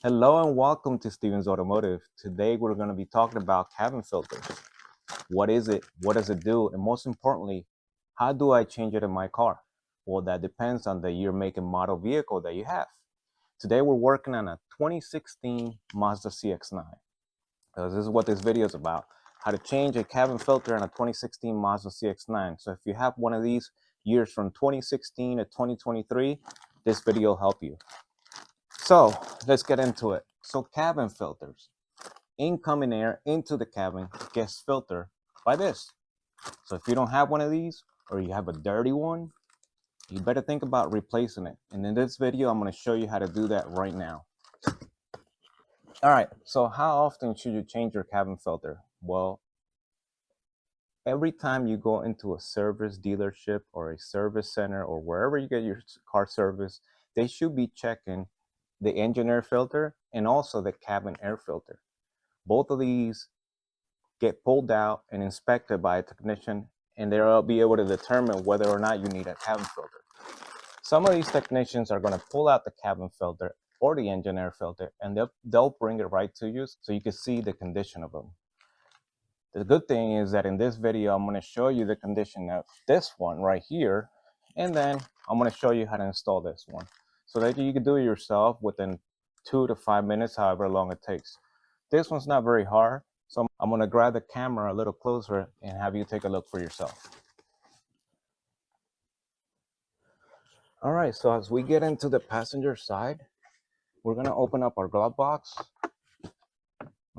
Hello and welcome to Stevens Automotive. Today we're going to be talking about cabin filters. What is it? What does it do? And most importantly, how do I change it in my car? Well, that depends on the year, make, and model vehicle that you have. Today we're working on a 2016 Mazda CX-9. This is what this video is about. How to change a cabin filter on a 2016 Mazda CX-9. So if you have one of these years from 2016 to 2023, this video will help you. So let's get into it. So cabin filters. Incoming air into the cabin gets filtered by this. So if you don't have one of these or you have a dirty one, you better think about replacing it. And in this video, I'm going to show you how to do that right now. All right, so how often should you change your cabin filter? Well, every time you go into a service dealership or a service center or wherever you get your car service, they should be checking the engine air filter and also the cabin air filter. Both of these get pulled out and inspected by a technician, and they'll be able to determine whether or not you need a cabin filter. Some of these technicians are going to pull out the cabin filter or the engine air filter, and they'll bring it right to you so you can see the condition of them. The good thing is that in this video, I'm going to show you the condition of this one right here, and then I'm going to show you how to install this one so that you can do it yourself within 2 to 5 minutes, however long it takes. This one's not very hard, so I'm going to grab the camera a little closer and have you take a look for yourself. All right, so as we get into the passenger side, we're going to open up our glove box,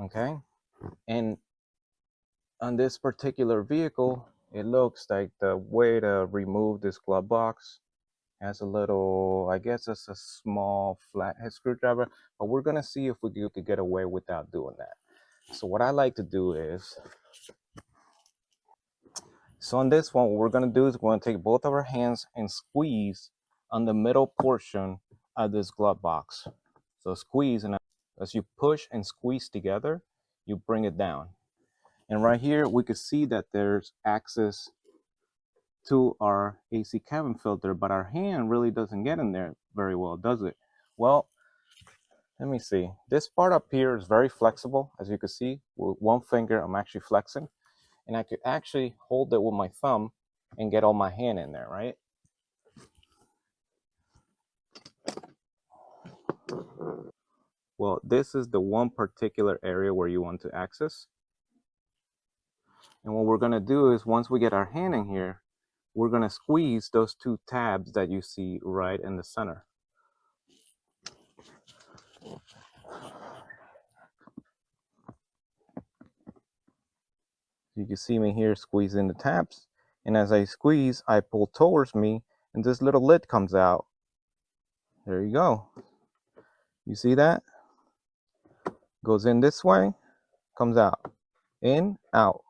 okay? And on this particular vehicle, it looks like the way to remove this glove box has a little, I guess it's a small flathead screwdriver, but we're going to see if we could get away without doing that. So what I like to do is, so on this one, what we're going to do is we're going to take both of our hands and squeeze on the middle portion of this glove box. So squeeze, and as you push and squeeze together, you bring it down. And right here, we can see that there's access to our AC cabin filter, but our hand really doesn't get in there very well, does it? Well, let me see. This part up here is very flexible. As you can see, with one finger, I'm actually flexing, and I could actually hold it with my thumb and get all my hand in there, right? Well, this is the one particular area where you want to access. And what we're going to do is once we get our hand in here, we're going to squeeze those two tabs that you see right in the center. You can see me here squeezing the tabs. And as I squeeze, I pull towards me and this little lid comes out. There you go. You see that? Goes in this way, comes out. In, out.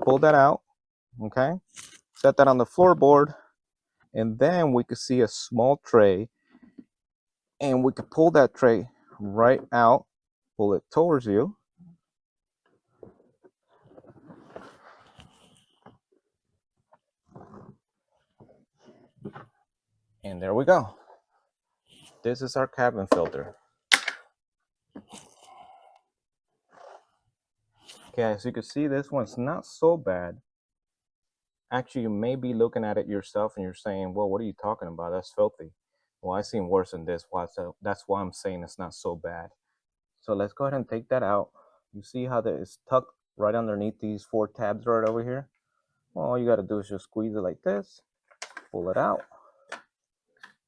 Pull that out, okay? Set that on the floorboard. And then we could see a small tray. And we could pull that tray right out, pull it towards you. And there we go. This is our cabin filter. Okay, as you can see, this one's not so bad. Actually, you may be looking at it yourself and you're saying, well, what are you talking about? That's filthy. Well, I've seen worse than this. That's why I'm saying it's not so bad. So let's go ahead and take that out. You see how that is tucked right underneath these 4 tabs right over here? Well, all you got to do is just squeeze it like this, pull it out,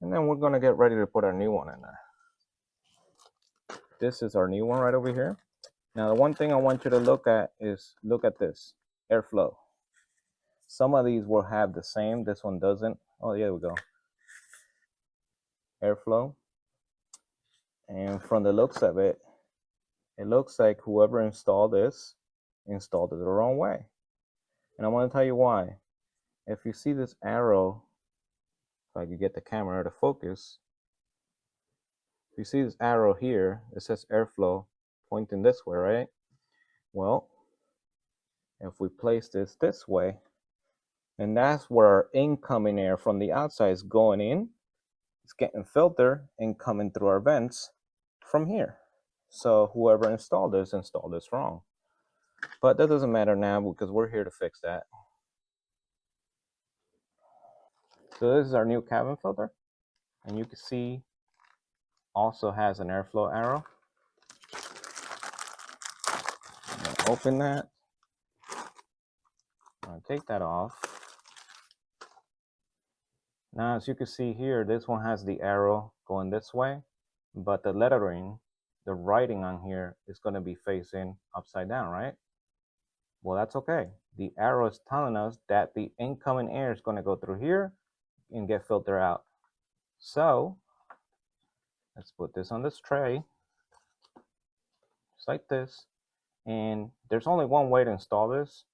and then we're going to get ready to put our new one in there. This is our new one right over here. Now, the one thing I want you to look at is, look at this, airflow. Some of these will have the same, this one doesn't. Oh, yeah, we go. Airflow. And from the looks of it, it looks like whoever installed this installed it the wrong way. And I want to tell you why. If you see this arrow, if I could get the camera to focus, if you see this arrow here, it says airflow pointing this way, right? Well, if we place this way, and that's where our incoming air from the outside is going in, it's getting filtered and coming through our vents from here. So whoever installed this wrong. But that doesn't matter now because we're here to fix that. So this is our new cabin filter. And you can see also has an airflow arrow. Open that. I'll take that off. Now, as you can see here, this one has the arrow going this way, but the lettering, the writing on here is going to be facing upside down, right? Well, that's okay. The arrow is telling us that the incoming air is going to go through here and get filtered out. So let's put this on this tray, just like this. And there's only one way to install this.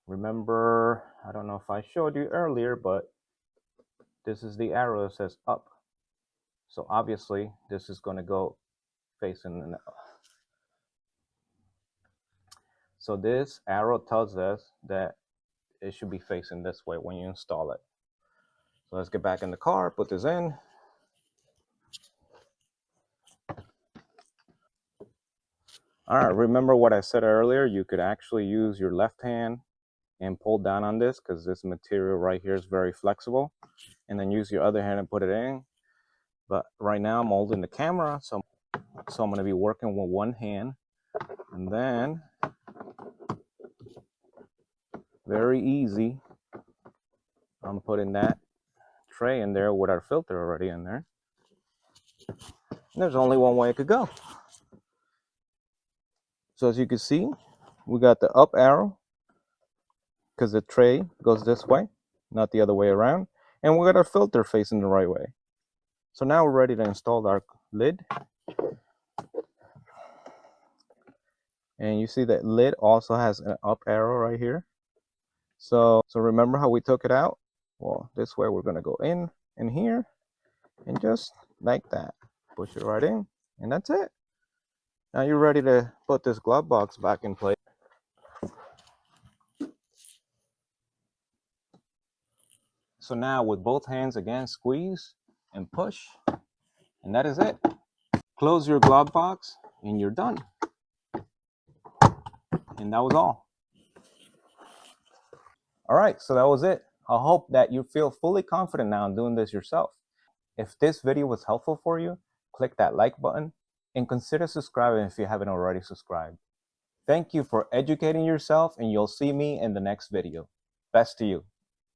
Remember, I don't know if I showed you earlier, but this is the arrow that says up. So obviously this is going to go facing. So this arrow tells us that it should be facing this way when you install it. So let's get back in the car, put this in. All right, remember what I said earlier? You could actually use your left hand and pull down on this because this material right here is very flexible, and then use your other hand and put it in. But right now I'm holding the camera, so I'm going to be working with one hand, and then very easy, I'm putting that tray in there with our filter already in there. And there's only one way it could go. So as you can see, we got the up arrow because the tray goes this way, not the other way around. And we got our filter facing the right way. So now we're ready to install our lid. And you see that lid also has an up arrow right here. So remember how we took it out? Well, this way we're gonna go in here and just like that, push it right in, and that's it. Now you're ready to put this glove box back in place. So now with both hands again, squeeze and push, and that is it. Close your glove box and you're done. And that was all. All right, so that was it. I hope that you feel fully confident now in doing this yourself. If this video was helpful for you, click that like button and consider subscribing if you haven't already subscribed. Thank you for educating yourself, and you'll see me in the next video. Best to you.